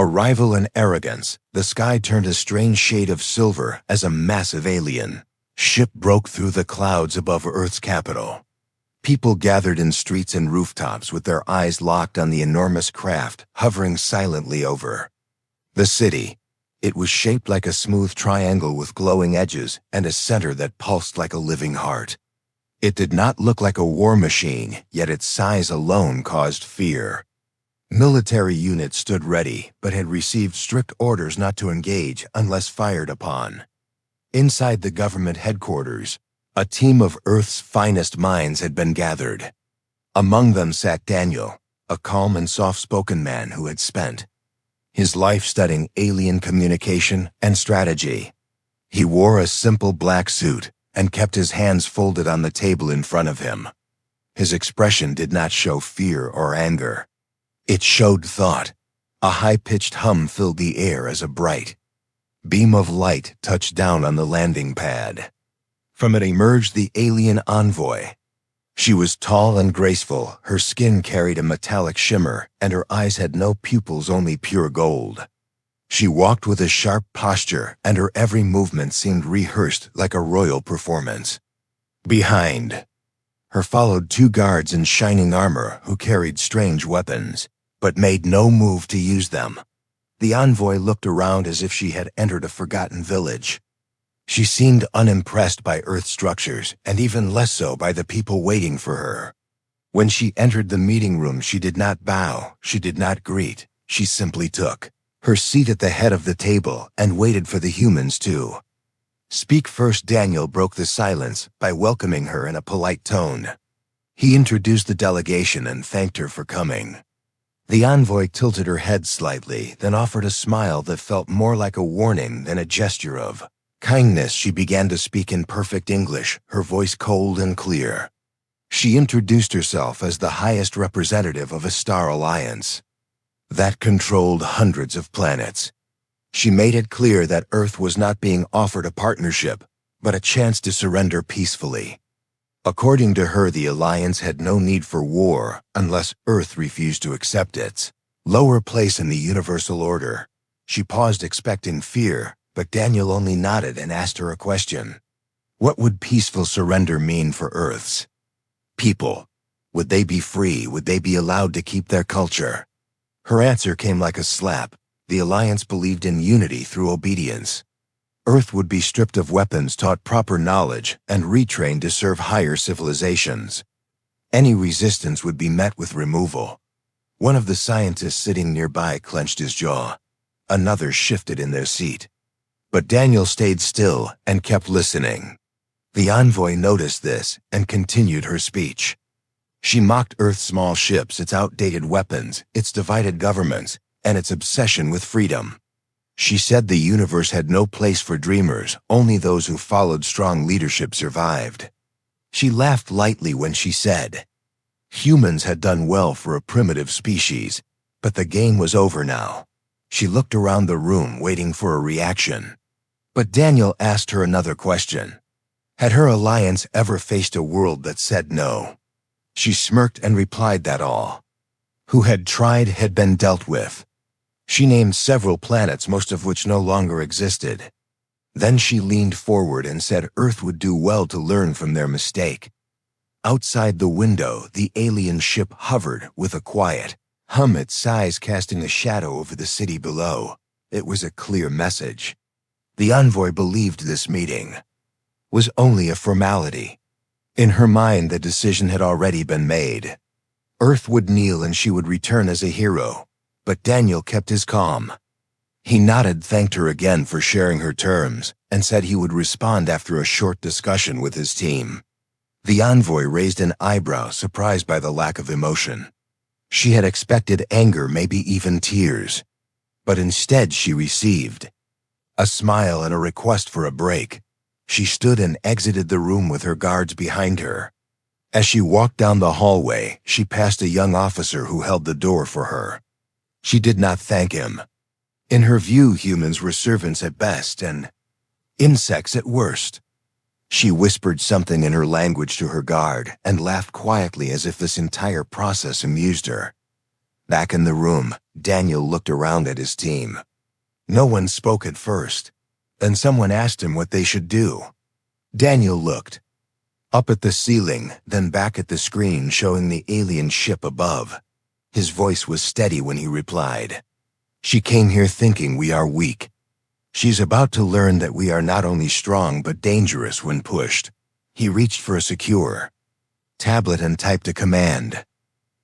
Arrival and arrogance, the sky turned a strange shade of silver as a massive alien ship broke through the clouds above Earth's capital. People gathered in streets and rooftops with their eyes locked on the enormous craft hovering silently over the city. It was shaped like a smooth triangle with glowing edges and a center that pulsed like a living heart. It did not look like a war machine, yet its size alone caused fear. Military units stood ready, but had received strict orders not to engage unless fired upon. Inside the government headquarters, a team of Earth's finest minds had been gathered. Among them sat Daniel, a calm and soft-spoken man who had spent his life studying alien communication and strategy. He wore a simple black suit and kept his hands folded on the table in front of him. His expression did not show fear or anger. It showed thought. A high-pitched hum filled the air as a bright beam of light touched down on the landing pad. From it emerged the alien Envoy. She was tall and graceful, her skin carried a metallic shimmer, and her eyes had no pupils, only pure gold. She walked with a sharp posture, and her every movement seemed rehearsed like a royal performance. Behind her followed two guards in shining armor who carried strange weapons, but made no move to use them. The Envoy looked around as if she had entered a forgotten village. She seemed unimpressed by Earth structures, and even less so by the people waiting for her. When she entered the meeting room, she did not bow, she did not greet, she simply took her seat at the head of the table and waited for the humans to speak first. Daniel broke the silence by welcoming her in a polite tone. He introduced the delegation and thanked her for coming. The Envoy tilted her head slightly, then offered a smile that felt more like a warning than a gesture of kindness. She began to speak in perfect English, her voice cold and clear. She introduced herself as the highest representative of a star alliance that controlled hundreds of planets. She made it clear that Earth was not being offered a partnership, but a chance to surrender peacefully. According to her, the alliance had no need for war unless Earth refused to accept its lower place in the universal order. She paused, expecting fear, but Daniel only nodded and asked her a question. What would peaceful surrender mean for Earth's people? Would they be free? Would they be allowed to keep their culture? Her answer came like a slap. The alliance believed in unity through obedience. Earth would be stripped of weapons, taught proper knowledge, and retrained to serve higher civilizations. Any resistance would be met with removal. One of the scientists sitting nearby clenched his jaw. Another shifted in their seat. But Daniel stayed still and kept listening. The Envoy noticed this and continued her speech. She mocked Earth's small ships, its outdated weapons, its divided governments, and its obsession with freedom. She said the universe had no place for dreamers, only those who followed strong leadership survived. She laughed lightly when she said, humans had done well for a primitive species, but the game was over now. She looked around the room, waiting for a reaction. But Daniel asked her another question. Had her alliance ever faced a world that said no? She smirked and replied that all who had tried had been dealt with. She named several planets, most of which no longer existed. Then she leaned forward and said Earth would do well to learn from their mistake. Outside the window, the alien ship hovered with a quiet hum, its size casting a shadow over the city below. It was a clear message. The Envoy believed this meeting was only a formality. In her mind, the decision had already been made. Earth would kneel and she would return as a hero. But Daniel kept his calm. He nodded, thanked her again for sharing her terms, and said he would respond after a short discussion with his team. The Envoy raised an eyebrow, surprised by the lack of emotion. She had expected anger, maybe even tears. But instead she received a smile and a request for a break. She stood and exited the room with her guards behind her. As she walked down the hallway, she passed a young officer who held the door for her. She did not thank him. In her view, humans were servants at best and insects at worst. She whispered something in her language to her guard and laughed quietly as if this entire process amused her. Back in the room, Daniel looked around at his team. No one spoke at first. Then someone asked him what they should do. Daniel looked up at the ceiling, then back at the screen showing the alien ship above. His voice was steady when he replied, "She came here thinking we are weak. She's about to learn that we are not only strong but dangerous when pushed." He reached for a secure tablet and typed a command.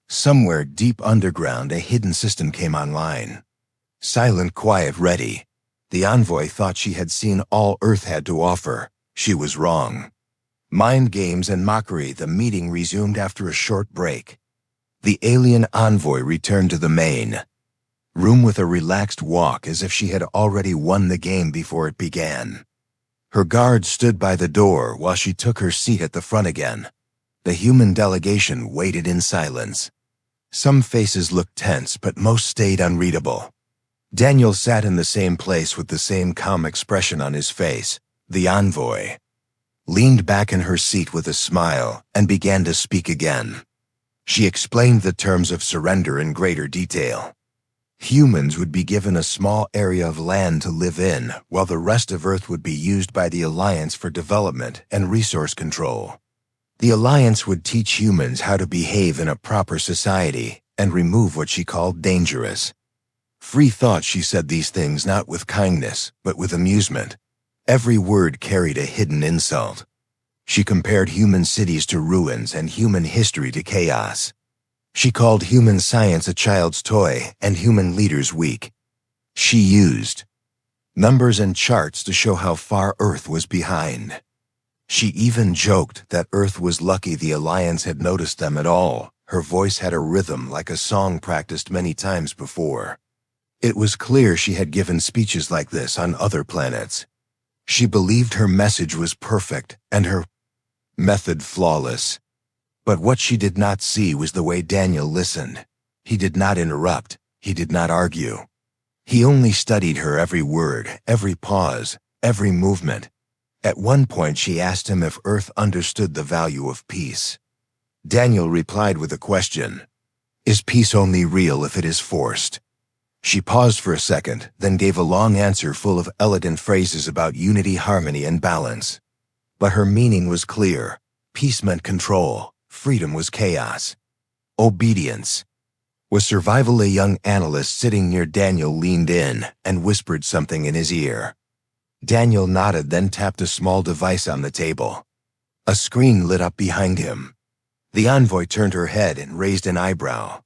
Somewhere deep underground, a hidden system came online. Silent, quiet, ready. The Envoy thought she had seen all Earth had to offer. She was wrong. Mind games and mockery, the meeting resumed after a short break. The alien Envoy returned to the main room with a relaxed walk, as if she had already won the game before it began. Her guard stood by the door while she took her seat at the front again. The human delegation waited in silence. Some faces looked tense, but most stayed unreadable. Daniel sat in the same place with the same calm expression on his face. The Envoy leaned back in her seat with a smile and began to speak again. She explained the terms of surrender in greater detail. Humans would be given a small area of land to live in, while the rest of Earth would be used by the Alliance for development and resource control. The Alliance would teach humans how to behave in a proper society and remove what she called dangerous. Free thought, she said these things not with kindness, but with amusement. Every word carried a hidden insult. She compared human cities to ruins and human history to chaos. She called human science a child's toy and human leaders weak. She used numbers and charts to show how far Earth was behind. She even joked that Earth was lucky the Alliance had noticed them at all. Her voice had a rhythm like a song practiced many times before. It was clear she had given speeches like this on other planets. She believed her message was perfect and her method flawless. But what she did not see was the way Daniel listened. He did not interrupt. He did not argue. He only studied her every word, every pause, every movement. At one point, she asked him if Earth understood the value of peace. Daniel replied with a question. Is peace only real if it is forced? She paused for a second, then gave a long answer full of elegant phrases about unity, harmony, and balance. But her meaning was clear. Peace meant control. Freedom was chaos. Obedience was survival. A young analyst sitting near Daniel leaned in and whispered something in his ear. Daniel nodded, then tapped a small device on the table. A screen lit up behind him. The Envoy turned her head and raised an eyebrow.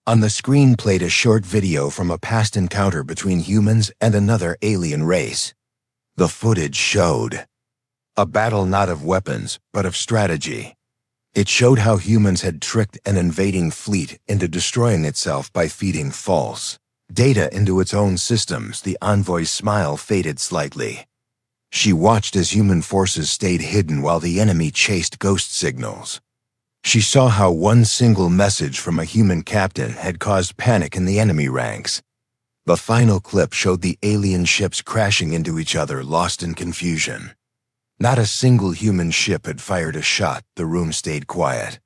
On the screen played a short video from a past encounter between humans and another alien race. The footage showed a battle not of weapons, but of strategy. It showed how humans had tricked an invading fleet into destroying itself by feeding false data into its own systems. The Envoy's smile faded slightly. She watched as human forces stayed hidden while the enemy chased ghost signals. She saw how one single message from a human captain had caused panic in the enemy ranks. The final clip showed the alien ships crashing into each other, lost in confusion. Not a single human ship had fired a shot. The room stayed quiet.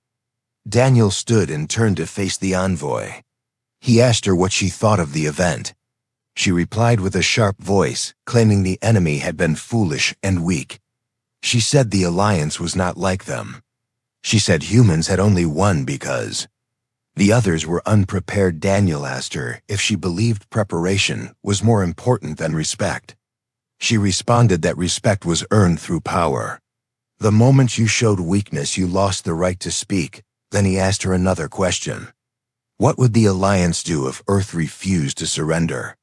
Daniel stood and turned to face the Envoy. He asked her what she thought of the event. She replied with a sharp voice, claiming the enemy had been foolish and weak. She said the Alliance was not like them. She said humans had only won because the others were unprepared. Daniel asked her if she believed preparation was more important than respect. She responded that respect was earned through power. The moment you showed weakness, you lost the right to speak. Then he asked her another question. What would the Alliance do if Earth refused to surrender?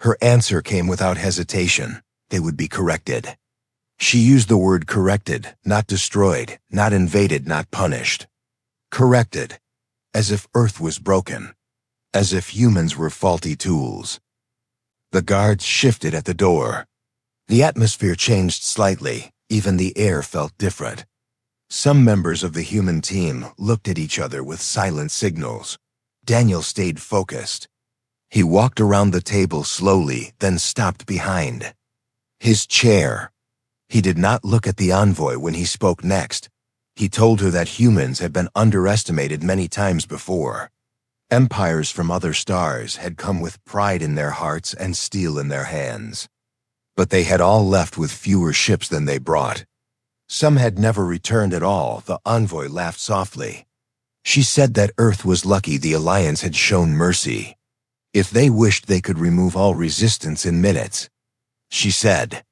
Her answer came without hesitation. They would be corrected. She used the word corrected, not destroyed, not invaded, not punished. Corrected. As if Earth was broken. As if humans were faulty tools. The guards shifted at the door. The atmosphere changed slightly. Even the air felt different. Some members of the human team looked at each other with silent signals. Daniel stayed focused. He walked around the table slowly, then stopped behind his chair. He did not look at the Envoy when he spoke next. He told her that humans had been underestimated many times before. Empires from other stars had come with pride in their hearts and steel in their hands. But they had all left with fewer ships than they brought. Some had never returned at all. The envoy laughed softly. She said that Earth was lucky the Alliance had shown mercy. If they wished, they could remove all resistance in minutes. She said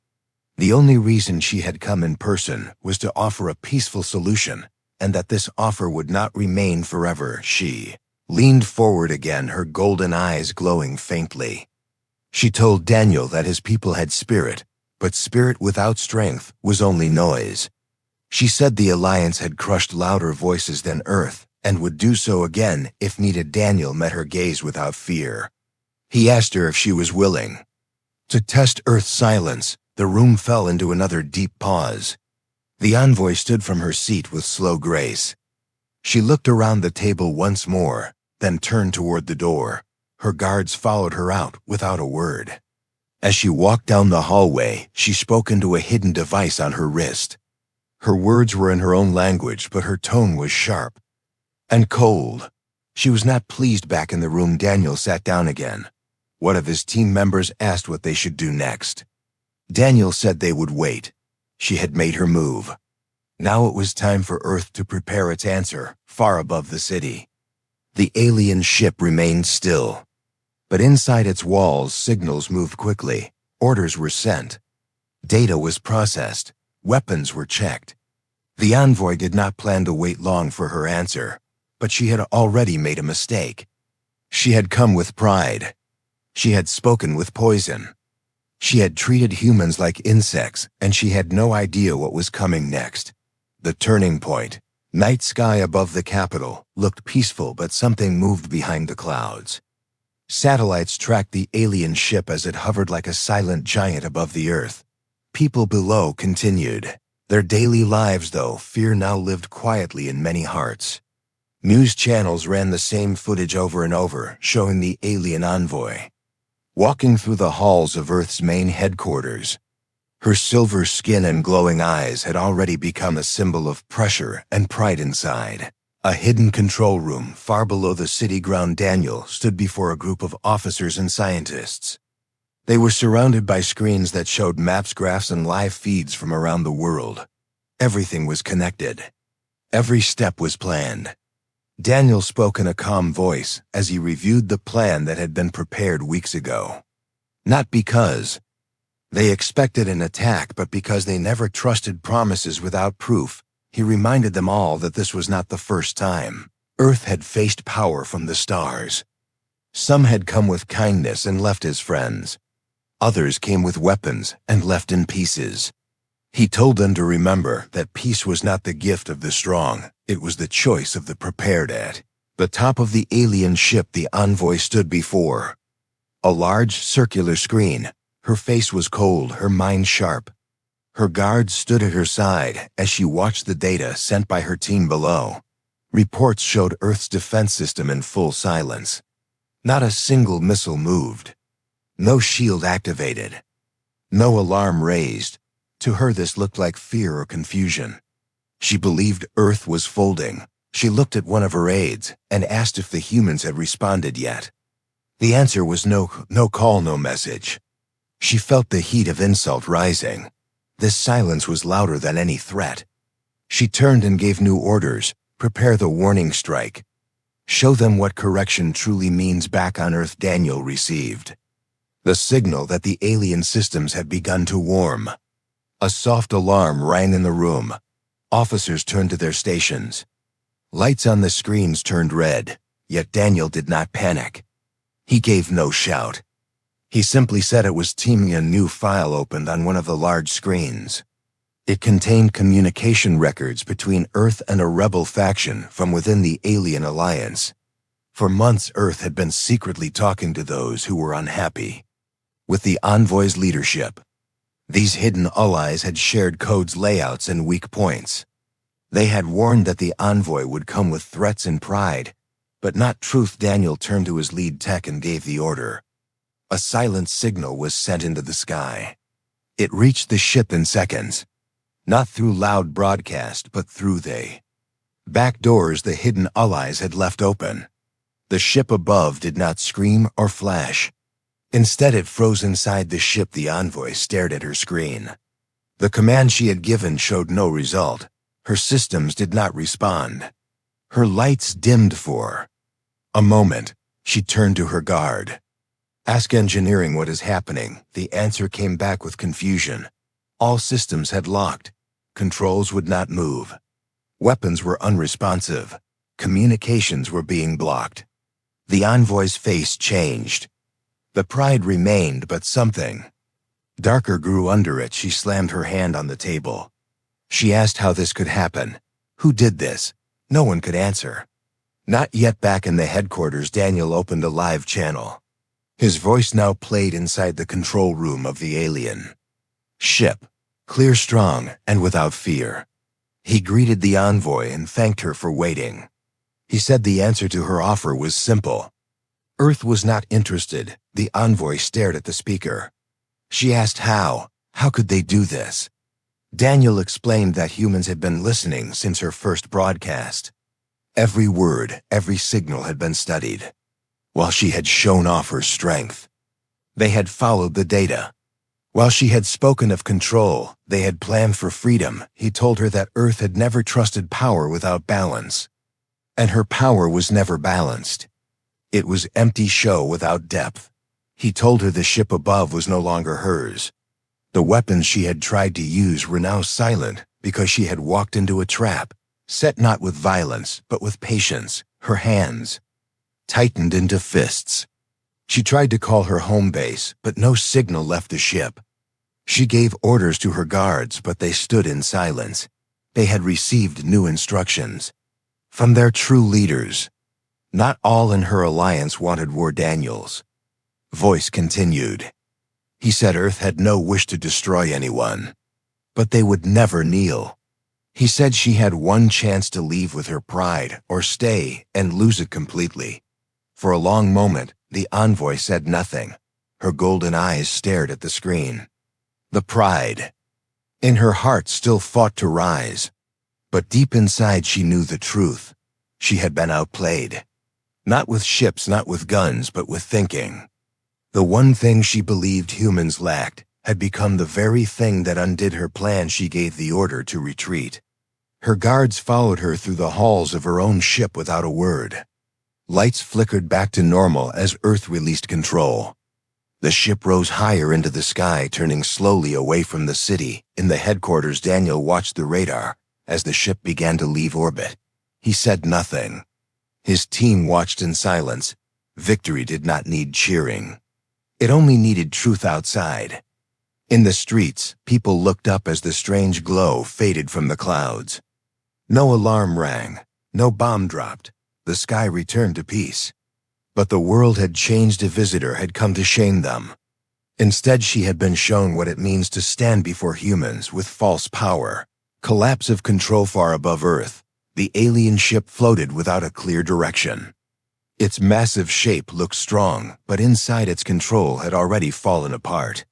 the only reason she had come in person was to offer a peaceful solution, and that this offer would not remain forever. She leaned forward again, her golden eyes glowing faintly. She told Daniel that his people had spirit, but spirit without strength was only noise. She said the Alliance had crushed louder voices than Earth, and would do so again if needed. Daniel met her gaze without fear. He asked her if she was willing to test Earth's silence. The room fell into another deep pause. The envoy stood from her seat with slow grace. She looked around the table once more, then turned toward the door. Her guards followed her out without a word. As she walked down the hallway, she spoke into a hidden device on her wrist. Her words were in her own language, but her tone was sharp and cold. She was not pleased. Back in the room, Daniel sat down again. One of his team members asked what they should do next. Daniel said they would wait. She had made her move. Now it was time for Earth to prepare its answer, far above the city. The alien ship remained still, but inside its walls, signals moved quickly. Orders were sent. Data was processed. Weapons were checked. The envoy did not plan to wait long for her answer, but she had already made a mistake. She had come with pride. She had spoken with poison. She had treated humans like insects, and she had no idea what was coming next. The turning point. Night sky above the capital looked peaceful, but something moved behind the clouds. Satellites tracked the alien ship as it hovered like a silent giant above the Earth. People below continued their daily lives, though fear now lived quietly in many hearts. News channels ran the same footage over and over, showing the alien envoy walking through the halls of Earth's main headquarters. Her silver skin and glowing eyes had already become a symbol of pressure and pride inside. A hidden control room far below the city ground. Daniel stood before a group of officers and scientists. They were surrounded by screens that showed maps, graphs, and live feeds from around the world. Everything was connected. Every step was planned. Daniel spoke in a calm voice as he reviewed the plan that had been prepared weeks ago. Not because they expected an attack, but because they never trusted promises without proof. He reminded them all that this was not the first time Earth had faced power from the stars. Some had come with kindness and left as friends. Others came with weapons and left in pieces. He told them to remember that peace was not the gift of the strong, it was the choice of the prepared. At the top of the alien ship, the envoy stood before a large circular screen. Her face was cold, her mind sharp. Her guards stood at her side as she watched the data sent by her team below. Reports showed Earth's defense system in full silence. Not a single missile moved. No shield activated. No alarm raised. To her, this looked like fear or confusion. She believed Earth was folding. She looked at one of her aides and asked if the humans had responded yet. The answer was no call, no message. She felt the heat of insult rising. This silence was louder than any threat. She turned and gave new orders. Prepare the warning strike. Show them what correction truly means. Back on Earth, Daniel received the signal that the alien systems had begun to warm. A soft alarm rang in the room. Officers turned to their stations. Lights on the screens turned red, yet Daniel did not panic. He gave no shout. He simply said it was teaming. A new file opened on one of the large screens. It contained communication records between Earth and a rebel faction from within the alien alliance. For months, Earth had been secretly talking to those who were unhappy with the envoy's leadership. These hidden allies had shared codes, layouts, and weak points. They had warned that the envoy would come with threats and pride, but not truth. Daniel turned to his lead tech and gave the order. A silent signal was sent into the sky. It reached the ship in seconds. Not through loud broadcast, but through the back doors the hidden allies had left open. The ship above did not scream or flash. Instead, it froze inside the ship. The Envoy stared at her screen. The command she had given showed no result. Her systems did not respond. Her lights dimmed for a moment. She turned to her guard. "Ask engineering what is happening." The answer came back with confusion. All systems had locked. Controls would not move. Weapons were unresponsive. Communications were being blocked. The Envoy's face changed. The pride remained, but something darker grew under it. She slammed her hand on the table. She asked how this could happen. Who did this? No one could answer. Not yet. Back in the headquarters, Daniel opened a live channel. His voice now played inside the control room of the alien ship, clear, strong, and without fear. He greeted the Envoy and thanked her for waiting. He said the answer to her offer was simple. Earth was not interested. The Envoy stared at the speaker. She asked how. How could they do this? Daniel explained that humans had been listening since her first broadcast. Every word, every signal had been studied. While she had shown off her strength, they had followed the data. While she had spoken of control, they had planned for freedom. He told her that Earth had never trusted power without balance. And her power was never balanced. It was empty show without depth. He told her the ship above was no longer hers. The weapons she had tried to use were now silent because she had walked into a trap, set not with violence, but with patience. Her hands tightened into fists. She tried to call her home base, but no signal left the ship. She gave orders to her guards, but they stood in silence. They had received new instructions from their true leaders. Not all in her alliance wanted war. Daniel's voice continued. He said Earth had no wish to destroy anyone, but they would never kneel. He said she had one chance to leave with her pride or stay and lose it completely. For a long moment, the Envoy said nothing. Her golden eyes stared at the screen. The pride in her heart still fought to rise, but deep inside she knew the truth. She had been outplayed. Not with ships, not with guns, but with thinking. The one thing she believed humans lacked had become the very thing that undid her plan. She gave the order to retreat. Her guards followed her through the halls of her own ship without a word. Lights flickered back to normal as Earth released control. The ship rose higher into the sky, turning slowly away from the city. In the headquarters, Daniel watched the radar as the ship began to leave orbit. He said nothing. His team watched in silence. Victory did not need cheering. It only needed truth outside. In the streets, people looked up as the strange glow faded from the clouds. No alarm rang. No bomb dropped. The sky returned to peace. But the world had changed. A visitor had come to shame them. Instead, she had been shown what it means to stand before humans with false power. Collapse of control far above Earth. The alien ship floated without a clear direction. Its massive shape looked strong, but inside its control had already fallen apart.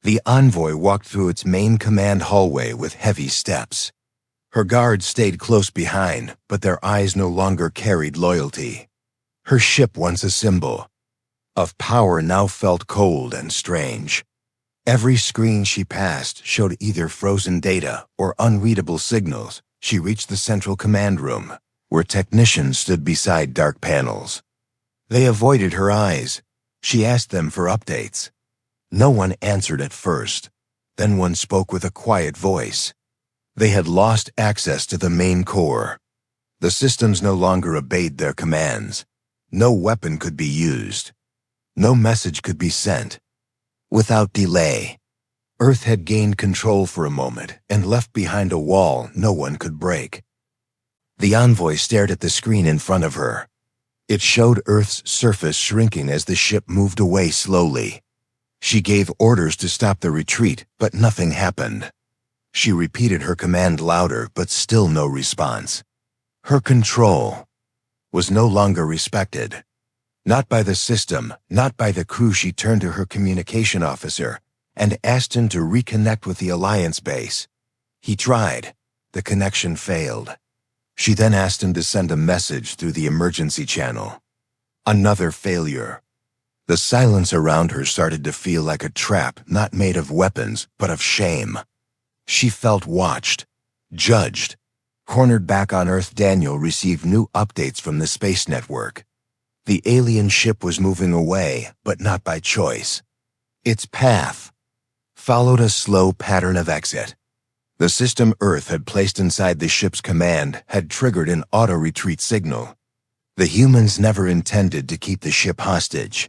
The Envoy walked through its main command hallway with heavy steps. Her guards stayed close behind, but their eyes no longer carried loyalty. Her ship, once a symbol of power, now felt cold and strange. Every screen she passed showed either frozen data or unreadable signals. She reached the central command room, where technicians stood beside dark panels. They avoided her eyes. She asked them for updates. No one answered at first. Then one spoke with a quiet voice. They had lost access to the main core. The systems no longer obeyed their commands. No weapon could be used. No message could be sent. Without delay, Earth had gained control for a moment and left behind a wall no one could break. The Envoy stared at the screen in front of her. It showed Earth's surface shrinking as the ship moved away slowly. She gave orders to stop the retreat, but nothing happened. She repeated her command louder, but still no response. Her control was no longer respected. Not by the system, not by the crew. She turned to her communication officer and asked him to reconnect with the Alliance base. He tried. The connection failed. She then asked him to send a message through the emergency channel. Another failure. The silence around her started to feel like a trap not made of weapons, but of shame. She felt watched, judged. Cornered back on Earth, Daniel received new updates from the space network. The alien ship was moving away, but not by choice. Its path followed a slow pattern of exit. The system Earth had placed inside the ship's command had triggered an auto-retreat signal. The humans never intended to keep the ship hostage.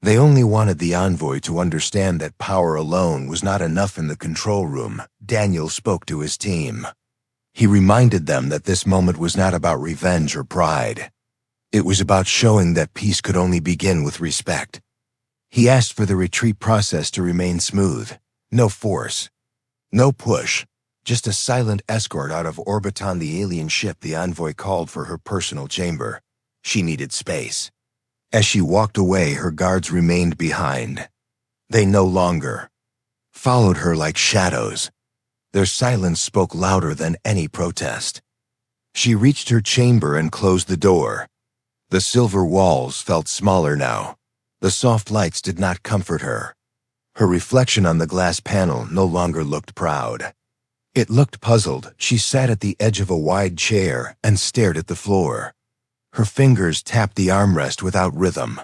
They only wanted the Envoy to understand that power alone was not enough in the control room. Daniel spoke to his team. He reminded them that this moment was not about revenge or pride. It was about showing that peace could only begin with respect. He asked for the retreat process to remain smooth. No force. No push. Just a silent escort out of orbit on the alien ship. The Envoy called for her personal chamber. She needed space. As she walked away, her guards remained behind. They no longer followed her like shadows. Their silence spoke louder than any protest. She reached her chamber and closed the door. The silver walls felt smaller now. The soft lights did not comfort her. Her reflection on the glass panel no longer looked proud. It looked puzzled. She sat at the edge of a wide chair and stared at the floor. Her fingers tapped the armrest without rhythm.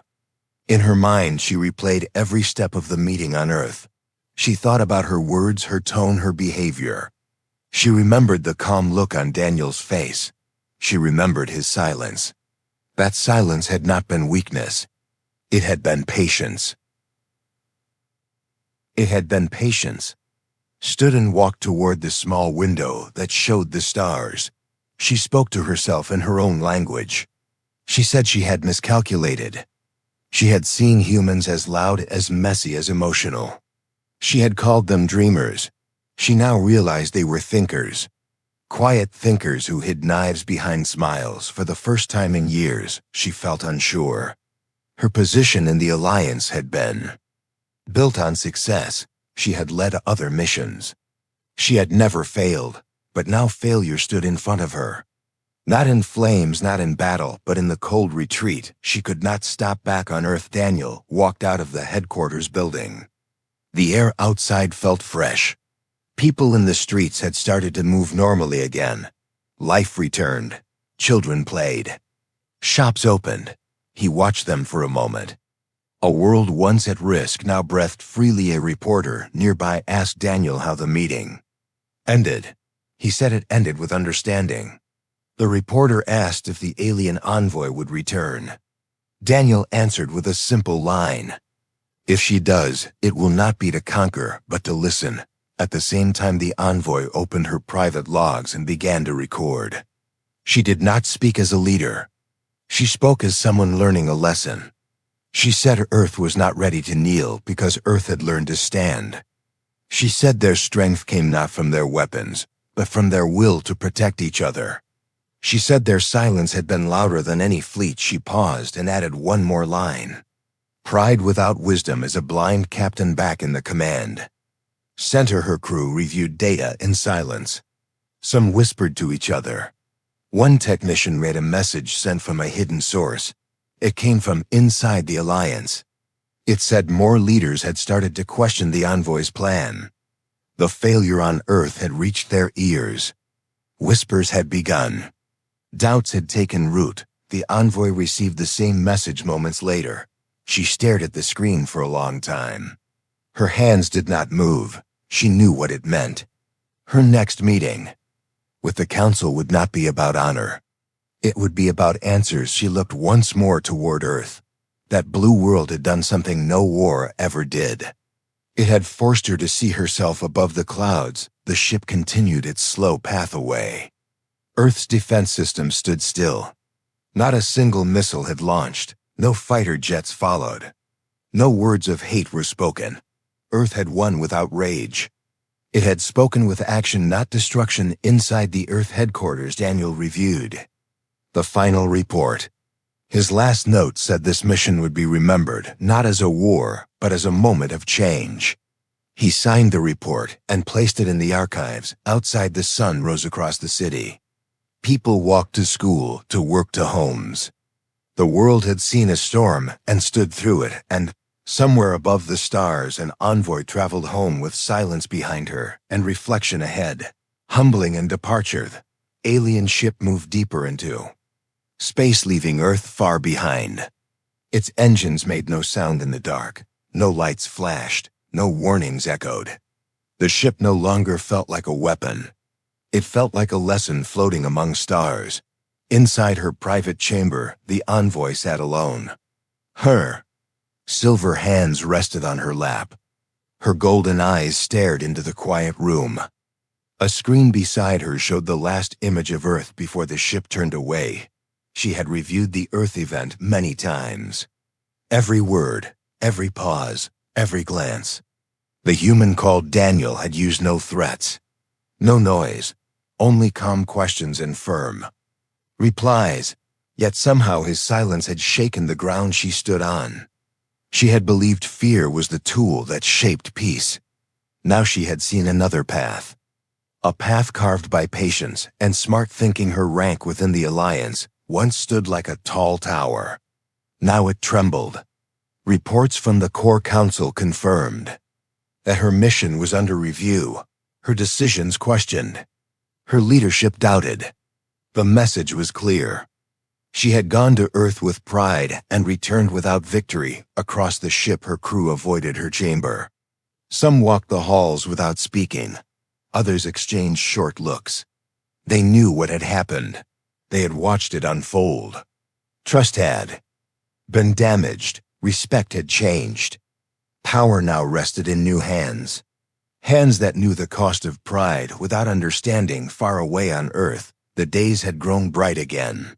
In her mind, she replayed every step of the meeting on Earth. She thought about her words, her tone, her behavior. She remembered the calm look on Daniel's face. She remembered his silence. That silence had not been weakness. It had been patience. It had been patience. Stood and walked toward the small window that showed the stars. She spoke to herself in her own language. She said she had miscalculated. She had seen humans as loud, as messy, as emotional. She had called them dreamers. She now realized they were thinkers. Quiet thinkers who hid knives behind smiles. For the first time in years, she felt unsure. Her position in the Alliance had been built on success. She had led other missions. She had never failed, but now failure stood in front of her. Not in flames, not in battle, but in the cold retreat. She could not stop. Back on Earth, Daniel walked out of the headquarters building. The air outside felt fresh. People in the streets had started to move normally again. Life returned. Children played. Shops opened. He watched them for a moment. A world once at risk now breathed freely. A reporter nearby asked Daniel how the meeting ended. He said it ended with understanding. The reporter asked if the alien envoy would return. Daniel answered with a simple line. If she does, it will not be to conquer, but to listen. At the same time, the envoy opened her private logs and began to record. She did not speak as a leader. She spoke as someone learning a lesson. She said Earth was not ready to kneel because Earth had learned to stand. She said their strength came not from their weapons, but from their will to protect each other. She said their silence had been louder than any fleet. She paused and added one more line. Pride without wisdom is a blind captain. Back in the command center, her crew reviewed data in silence. Some whispered to each other. One technician read a message sent from a hidden source. It came from inside the Alliance. It said more leaders had started to question the envoy's plan. The failure on Earth had reached their ears. Whispers had begun. Doubts had taken root. The envoy received the same message moments later. She stared at the screen for a long time. Her hands did not move. She knew what it meant. Her next meeting with the Council would not be about honor. It would be about answers. She looked once more toward Earth. That blue world had done something no war ever did. It had forced her to see herself above the clouds. The ship continued its slow path away. Earth's defense system stood still. Not a single missile had launched. No fighter jets followed. No words of hate were spoken. Earth had won without rage. It had spoken with action, not destruction. Inside the Earth headquarters, Daniel reviewed the final report. His last note said this mission would be remembered not as a war, but as a moment of change. He signed the report and placed it in the archives. Outside, the sun rose across the city. People walked to school, to work, to homes. The world had seen a storm and stood through it, and somewhere above the stars, an envoy traveled home with silence behind her and reflection ahead. Humbling in departure, the alien ship moved deeper into space, leaving Earth far behind. Its engines made no sound in the dark. No lights flashed. No warnings echoed. The ship no longer felt like a weapon. It felt like a lesson floating among stars. Inside her private chamber, the envoy sat alone. Her silver hands rested on her lap. Her golden eyes stared into the quiet room. A screen beside her showed the last image of Earth before the ship turned away. She had reviewed the Earth event many times. Every word, every pause, every glance. The human called Daniel had used no threats, no noise, only calm questions and firm replies, yet somehow his silence had shaken the ground she stood on. She had believed fear was the tool that shaped peace. Now she had seen another path. A path carved by patience and smart thinking. Her rank within the Alliance once stood like a tall tower. Now it trembled. Reports from the Core Council confirmed that her mission was under review, her decisions questioned, her leadership doubted. The message was clear. She had gone to Earth with pride and returned without victory. Across the ship, her crew avoided her chamber. Some walked the halls without speaking. Others exchanged short looks. They knew what had happened. They had watched it unfold. Trust had been damaged. Respect had changed. Power now rested in new hands. Hands that knew the cost of pride without understanding. Far away on Earth, the days had grown bright again.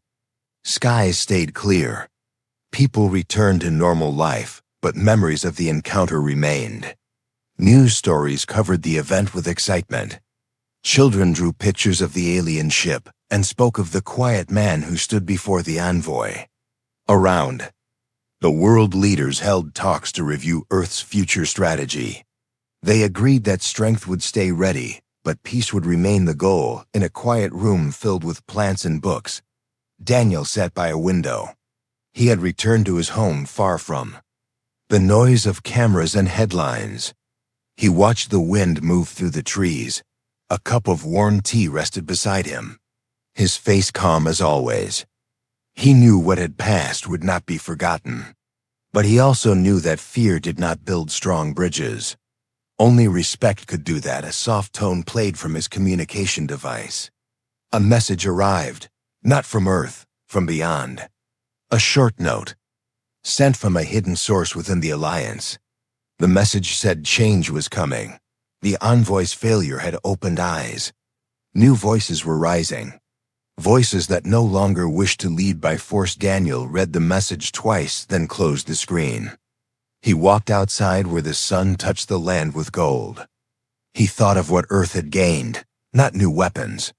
Skies stayed clear. People returned to normal life, but memories of the encounter remained. News stories covered the event with excitement. Children drew pictures of the alien ship and spoke of the quiet man who stood before the envoy. Around, the world leaders held talks to review Earth's future strategy. They agreed that strength would stay ready, but peace would remain the goal. In a quiet room filled with plants and books, Daniel sat by a window. He had returned to his home far from the noise of cameras and headlines. He watched the wind move through the trees. A cup of warm tea rested beside him, his face calm as always. He knew what had passed would not be forgotten. But he also knew that fear did not build strong bridges. Only respect could do that. A soft tone played from his communication device. A message arrived, not from Earth, from beyond. A short note, sent from a hidden source within the Alliance. The message said change was coming. The envoy's failure had opened eyes. New voices were rising. Voices that no longer wished to lead by force. Daniel read the message twice, then closed the screen. He walked outside where the sun touched the land with gold. He thought of what Earth had gained, not new weapons,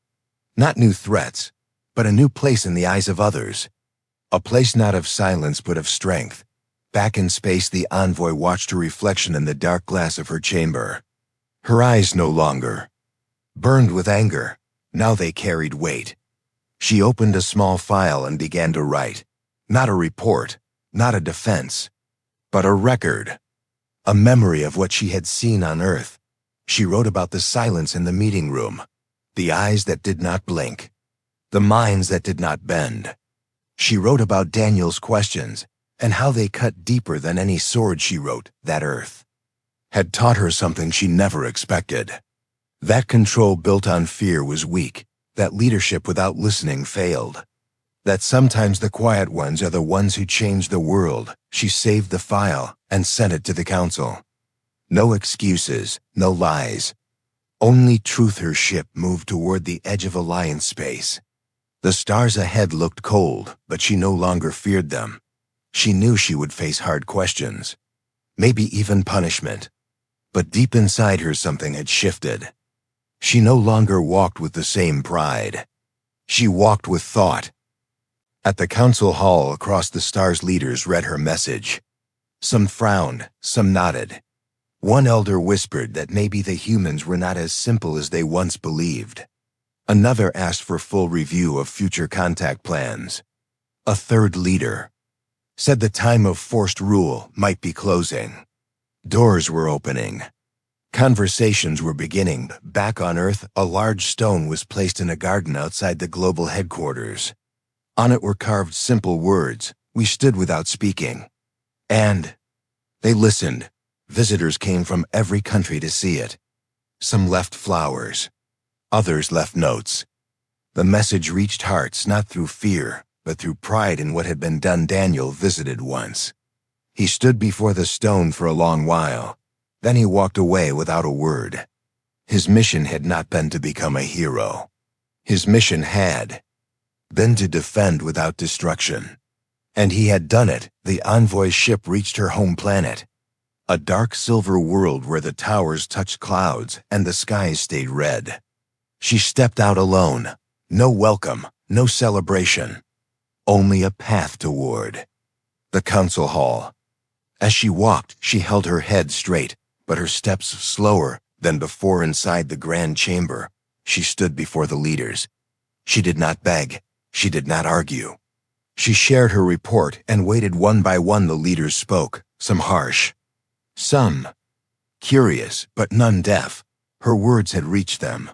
not new threats, but a new place in the eyes of others. A place not of silence but of strength. Back in space, the envoy watched her reflection in the dark glass of her chamber. Her eyes no longer burned with anger. Now they carried weight. She opened a small file and began to write. Not a report, not a defense, but a record. A memory of what she had seen on Earth. She wrote about the silence in the meeting room, the eyes that did not blink, the minds that did not bend. She wrote about Daniel's questions and how they cut deeper than any sword. She wrote that Earth had taught her something she never expected. That control built on fear was weak. That leadership without listening failed. That sometimes the quiet ones are the ones who change the world. She saved the file and sent it to the council. No excuses, no lies. Only truth. Her ship moved toward the edge of Alliance space. The stars ahead looked cold, but she no longer feared them. She knew she would face hard questions, maybe even punishment. But deep inside her something had shifted. She no longer walked with the same pride. She walked with thought. At the council hall across the stars, leaders read her message. Some frowned, some nodded. One elder whispered that maybe the humans were not as simple as they once believed. Another asked for full review of future contact plans. A third leader said the time of forced rule might be closing. Doors were opening. Conversations were beginning. Back on Earth, a large stone was placed in a garden outside the global headquarters. On it were carved simple words. We stood without speaking. And they listened. Visitors came from every country to see it. Some left flowers. Others left notes. The message reached hearts not through fear, but through pride in what had been done. Daniel visited once. He stood before the stone for a long while. Then he walked away without a word. His mission had not been to become a hero. His mission had been to defend without destruction. And he had done it. The Envoy ship reached her home planet. A dark silver world where the towers touched clouds and the skies stayed red. She stepped out alone. No welcome, no celebration. Only a path toward the council hall. As she walked, she held her head straight, but her steps slower than before. Inside the grand chamber, she stood before the leaders. She did not beg. She did not argue. She shared her report and waited. One by one the leaders spoke, some harsh, some curious, but none deaf. Her words had reached them.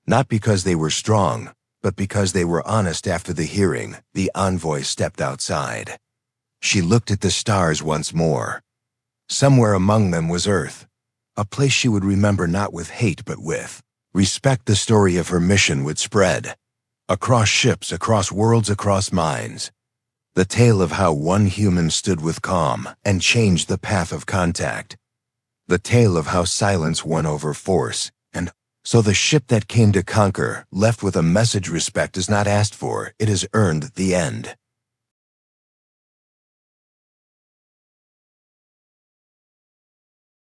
Not because they were strong, but because they were honest. After the hearing, the Envoy stepped outside. She looked at the stars once more. Somewhere among them was Earth, a place she would remember not with hate but with respect. The story of her mission would spread. Across ships, across worlds, across minds. The tale of how one human stood with calm and changed the path of contact. The tale of how silence won over force. And so the ship that came to conquer left with a message: respect is not asked for, it is earned. The end.